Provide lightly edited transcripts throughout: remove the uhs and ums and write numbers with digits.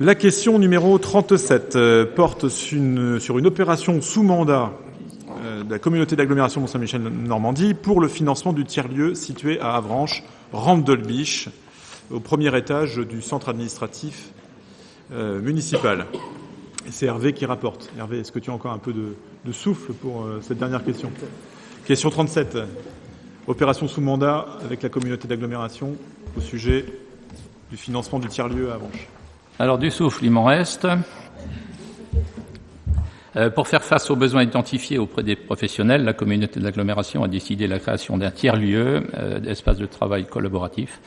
La question numéro 37 porte sur une opération sous mandat de la communauté d'agglomération Mont-Saint-Michel-Normandie pour le financement du tiers-lieu situé à Avranches, rampe de l'Biche, au premier étage du centre administratif municipal. Et c'est Hervé qui rapporte. Hervé, est-ce que tu as encore un peu de souffle pour cette dernière question ? Question 37. Opération sous mandat avec la communauté d'agglomération au sujet du financement du tiers-lieu à Avranches. Alors du souffle, il m'en reste. Pour faire face aux besoins identifiés auprès des professionnels, la communauté d'agglomération a décidé la création d'un tiers-lieu, d'espace de travail collaboratif,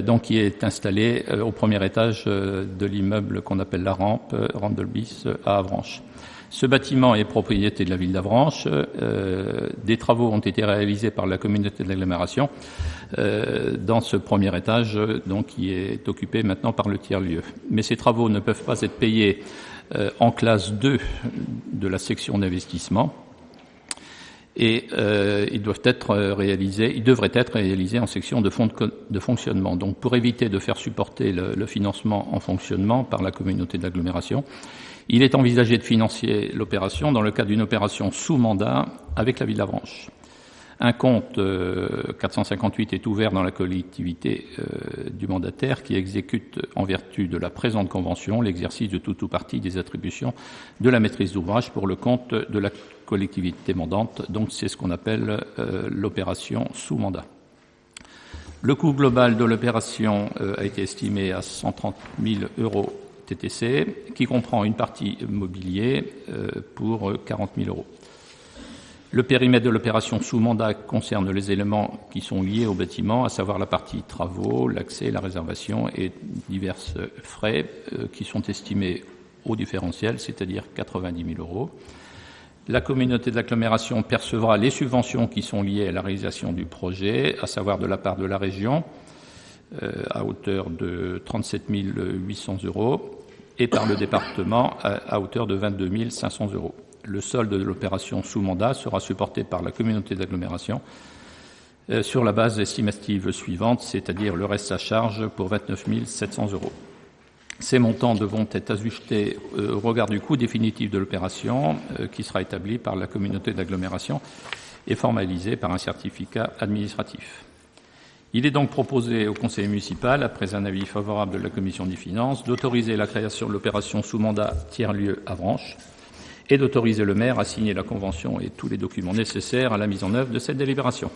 donc qui est installé au premier étage de l'immeuble qu'on appelle la rampe de l'Biche à Avranches. Ce bâtiment est propriété de la ville d'Avranches. Des travaux ont été réalisés par la communauté d'agglomération dans ce premier étage, donc qui est occupé maintenant par le tiers-lieu. Mais ces travaux ne peuvent pas être payés en classe 2 de la section d'investissement et ils devraient être réalisés en section de fonctionnement. Donc pour éviter de faire supporter le financement en fonctionnement par la communauté d'agglomération, il est envisagé de financer l'opération dans le cadre d'une opération sous mandat avec la ville d'Avranches. Un compte 458 est ouvert dans la collectivité du mandataire qui exécute en vertu de la présente convention l'exercice de tout ou partie des attributions de la maîtrise d'ouvrage pour le compte de la collectivité mandante. Donc c'est ce qu'on appelle l'opération sous mandat. Le coût global de l'opération a été estimé à 130 000 € TTC, qui comprend une partie mobilier pour 40 000 €. Le périmètre de l'opération sous mandat concerne les éléments qui sont liés au bâtiment, à savoir la partie travaux, l'accès, la réservation et divers frais qui sont estimés au différentiel, c'est-à-dire 90 000 €. La communauté d'agglomération percevra les subventions qui sont liées à la réalisation du projet, à savoir de la part de la région, à hauteur de 37 800 € et par le département à hauteur de 22 500 €. Le solde de l'opération sous mandat sera supporté par la communauté d'agglomération sur la base estimative suivante, c'est-à-dire le reste à charge pour 29 700 €. Ces montants devront être ajustés au regard du coût définitif de l'opération qui sera établi par la communauté d'agglomération et formalisé par un certificat administratif. Il est donc proposé au conseil municipal, après un avis favorable de la commission des finances, d'autoriser la création de l'opération sous mandat tiers-lieu Avranches et d'autoriser le maire à signer la convention et tous les documents nécessaires à la mise en œuvre de cette délibération.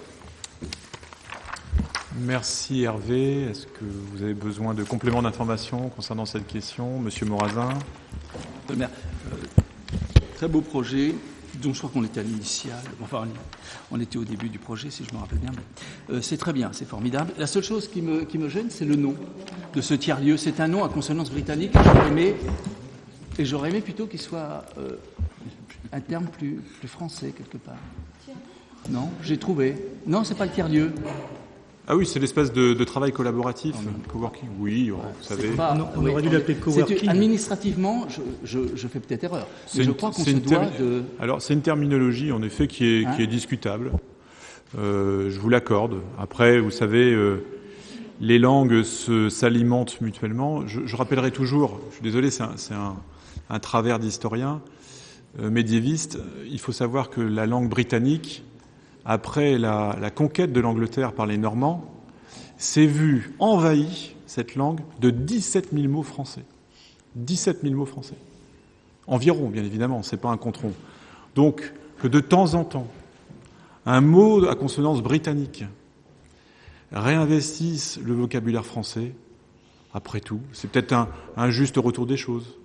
Merci Hervé. Est-ce que vous avez besoin de compléments d'information concernant cette question ? Monsieur Morazin. Très beau projet. Donc je crois qu'on était à l'initial, enfin on était au début du projet si je me rappelle bien. C'est très bien, c'est formidable. La seule chose qui me gêne, c'est le nom de ce tiers-lieu. C'est un nom à consonance britannique et j'aurais aimé plutôt qu'il soit un terme plus français quelque part. Non, j'ai trouvé. Non, c'est pas le tiers-lieu. Ah oui, c'est l'espace de travail collaboratif, coworking. Oui, vous savez. On aurait dû l'appeler coworking. Administrativement, je fais peut-être erreur. Mais je crois qu'on se doit de... Alors, c'est une terminologie, en effet, qui est discutable. Je vous l'accorde. Après, vous savez, les langues s'alimentent mutuellement. Je rappellerai toujours, je suis désolé, c'est un travers d'historien médiéviste. Il faut savoir que la langue britannique, après la conquête de l'Angleterre par les Normands, s'est vue envahie, cette langue, de 17 000 mots français. 17 000 mots français. Environ, bien évidemment, c'est pas un compte rond. Donc, que de temps en temps, un mot à consonance britannique réinvestisse le vocabulaire français, après tout, c'est peut-être un juste retour des choses.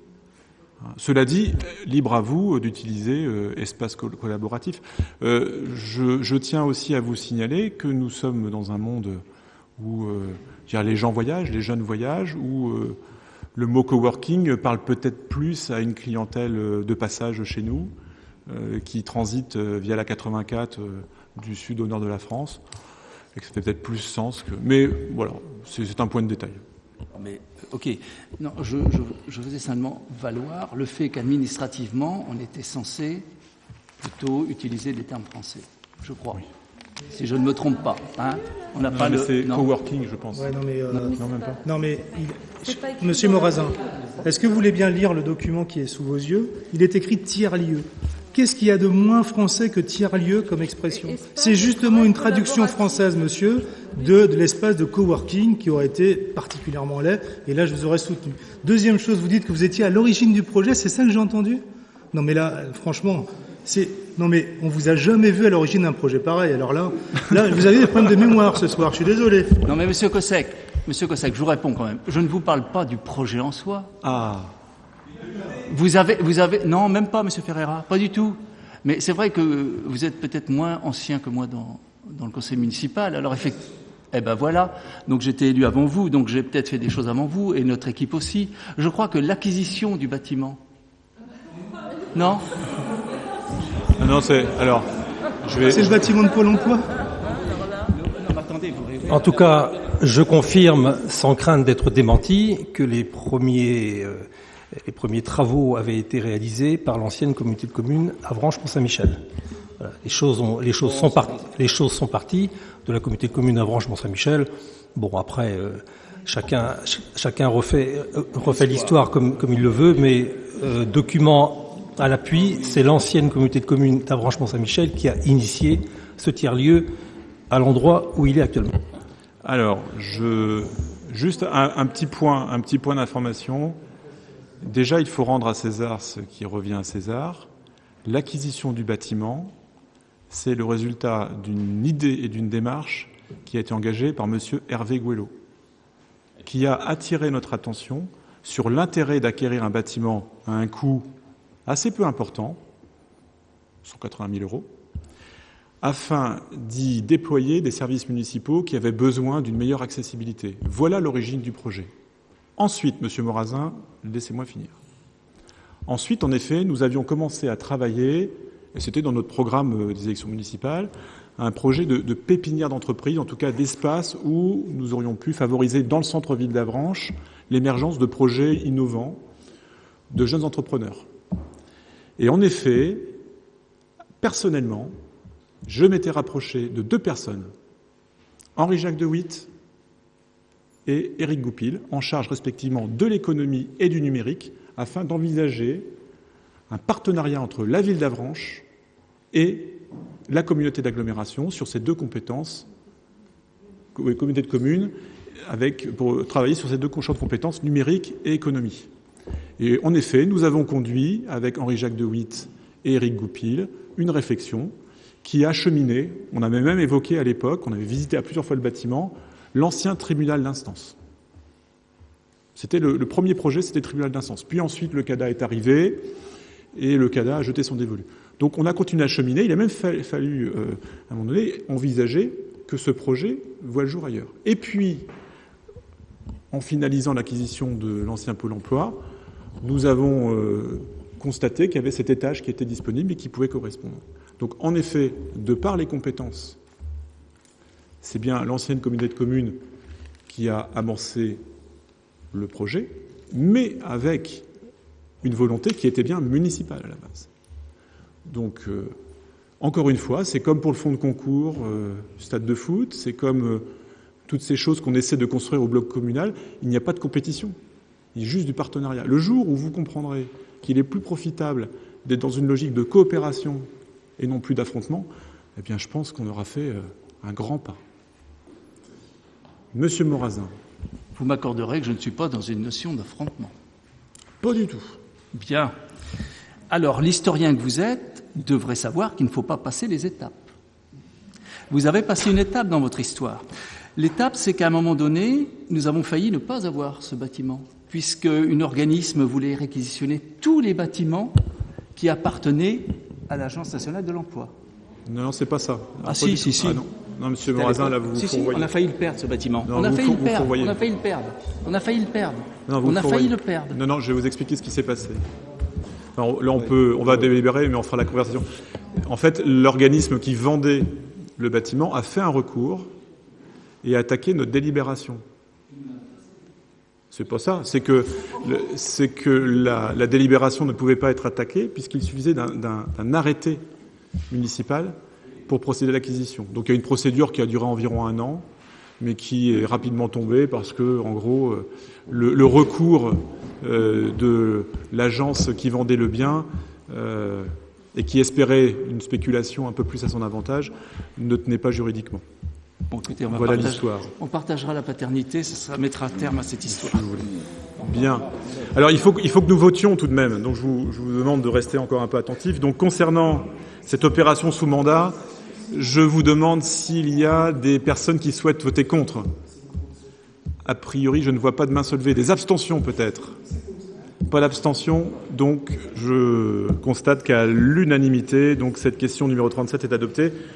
Cela dit, libre à vous d'utiliser espace collaboratif. Je tiens aussi à vous signaler que nous sommes dans un monde où les gens voyagent, les jeunes voyagent, où le mot coworking parle peut-être plus à une clientèle de passage chez nous, qui transite via la 84 du sud au nord de la France, et que ça fait peut-être plus sens que... Mais voilà, c'est un point de détail. Mais, ok. Non, je faisais simplement valoir le fait qu'administrativement, on était censé plutôt utiliser des termes français, je crois. Oui. si je ne me trompe pas. Hein. On n'a Non, pas mais le. c'est non. coworking, je pense. Ouais, non, mais, Non, même pas. non, mais Monsieur Morazin, est-ce que vous voulez bien lire le document qui est sous vos yeux? Il est écrit tiers-lieu. Qu'est-ce qu'il y a de moins français que tiers-lieu comme expression? C'est justement une traduction française, monsieur, de l'espace de coworking qui aurait été particulièrement laid, et là je vous aurais soutenu. Deuxième chose, vous dites que vous étiez à l'origine du projet, c'est ça que j'ai entendu? Non mais là, franchement, non mais on vous a jamais vu à l'origine d'un projet pareil, alors là vous avez des problèmes de mémoire ce soir, je suis désolé. Non mais Monsieur Cossec, je vous réponds quand même. Je ne vous parle pas du projet en soi. Ah. Vous avez, non, même pas, Monsieur Ferreira, pas du tout. Mais c'est vrai que vous êtes peut-être moins ancien que moi dans le conseil municipal. Alors effectivement, eh ben voilà. Donc j'étais élu avant vous, donc j'ai peut-être fait des choses avant vous et notre équipe aussi. Je crois que l'acquisition du bâtiment. Non. Non, c'est alors. C'est le bâtiment de Pôle Emploi. Non, attendez, vous rêvez. En tout cas, je confirme, sans crainte d'être démenti, que les premiers travaux avaient été réalisés par l'ancienne communauté de communes Avranches-Mont-Saint-Michel. Voilà. Les choses sont parties de la communauté de communes Avranches-Mont-Saint-Michel. Bon, après, chacun refait l'histoire comme il le veut, mais document à l'appui, c'est l'ancienne communauté de communes d'Avranches-Mont-Saint-Michel qui a initié ce tiers-lieu à l'endroit où il est actuellement. Alors, juste un petit point d'information. Déjà, il faut rendre à César ce qui revient à César. L'acquisition du bâtiment, c'est le résultat d'une idée et d'une démarche qui a été engagée par monsieur Hervé Gouello, qui a attiré notre attention sur l'intérêt d'acquérir un bâtiment à un coût assez peu important, 180 000 €, afin d'y déployer des services municipaux qui avaient besoin d'une meilleure accessibilité. Voilà l'origine du projet. Ensuite, Monsieur Morazin, laissez-moi finir. Ensuite, en effet, nous avions commencé à travailler, et c'était dans notre programme des élections municipales, un projet de pépinière d'entreprise, en tout cas d'espace où nous aurions pu favoriser dans le centre-ville d'Avranches l'émergence de projets innovants, de jeunes entrepreneurs. Et en effet, personnellement, je m'étais rapproché de 2 personnes, Henri-Jacques de Witt et Éric Goupil, en charge respectivement de l'économie et du numérique, afin d'envisager un partenariat entre la ville d'Avranches et la communauté d'agglomération sur ces 2 compétences, communauté de communes, pour travailler sur ces 2 champs de compétences, numérique et économie. Et en effet, nous avons conduit, avec Henri-Jacques de Witt et Éric Goupil, une réflexion qui a cheminé. On avait même évoqué à l'époque, on avait visité à plusieurs fois le bâtiment, l'ancien tribunal d'instance. C'était le premier projet, c'était le tribunal d'instance. Puis ensuite, le CADA est arrivé et le CADA a jeté son dévolu. Donc on a continué à cheminer. Il a même fallu, à un moment donné, envisager que ce projet voit le jour ailleurs. Et puis, en finalisant l'acquisition de l'ancien Pôle emploi, nous avons constaté qu'il y avait cet étage qui était disponible et qui pouvait correspondre. Donc en effet, de par les compétences, c'est bien l'ancienne communauté de communes qui a amorcé le projet, mais avec une volonté qui était bien municipale à la base. Donc, encore une fois, c'est comme pour le fonds de concours, stade de foot, c'est comme toutes ces choses qu'on essaie de construire au bloc communal, il n'y a pas de compétition, il y a juste du partenariat. Le jour où vous comprendrez qu'il est plus profitable d'être dans une logique de coopération et non plus d'affrontement, eh bien, je pense qu'on aura fait un grand pas. Monsieur Morazin. Vous m'accorderez que je ne suis pas dans une notion d'affrontement. Pas du tout. Bien. Alors, l'historien que vous êtes devrait savoir qu'il ne faut pas passer les étapes. Vous avez passé une étape dans votre histoire. L'étape, c'est qu'à un moment donné, nous avons failli ne pas avoir ce bâtiment, puisque un organisme voulait réquisitionner tous les bâtiments qui appartenaient à l'Agence nationale de l'emploi. Non, c'est pas ça. Ah si. Ah, non, monsieur Morazin, là, vous vous fourvoyez. On a failli le perdre, ce bâtiment. Non, on a failli le perdre. Non, non, je vais vous expliquer ce qui s'est passé. Alors, là, on va délibérer, mais on fera la conversation. En fait, l'organisme qui vendait le bâtiment a fait un recours et a attaqué notre délibération. C'est pas ça. C'est que la délibération ne pouvait pas être attaquée puisqu'il suffisait d'un arrêté municipal pour procéder à l'acquisition. Donc il y a une procédure qui a duré environ 1 an, mais qui est rapidement tombée parce que, en gros, le recours de l'agence qui vendait le bien et qui espérait une spéculation un peu plus à son avantage ne tenait pas juridiquement. Bon, écoutez, voilà l'histoire. On partagera la paternité, ça mettra terme à cette histoire. Bien. Alors il faut que nous votions tout de même. Donc je vous demande de rester encore un peu attentifs. Donc concernant cette opération sous mandat, je vous demande s'il y a des personnes qui souhaitent voter contre. A priori, je ne vois pas de main se lever. Des abstentions peut-être. Pas d'abstention. Donc je constate qu'à l'unanimité, donc cette question numéro 37 est adoptée.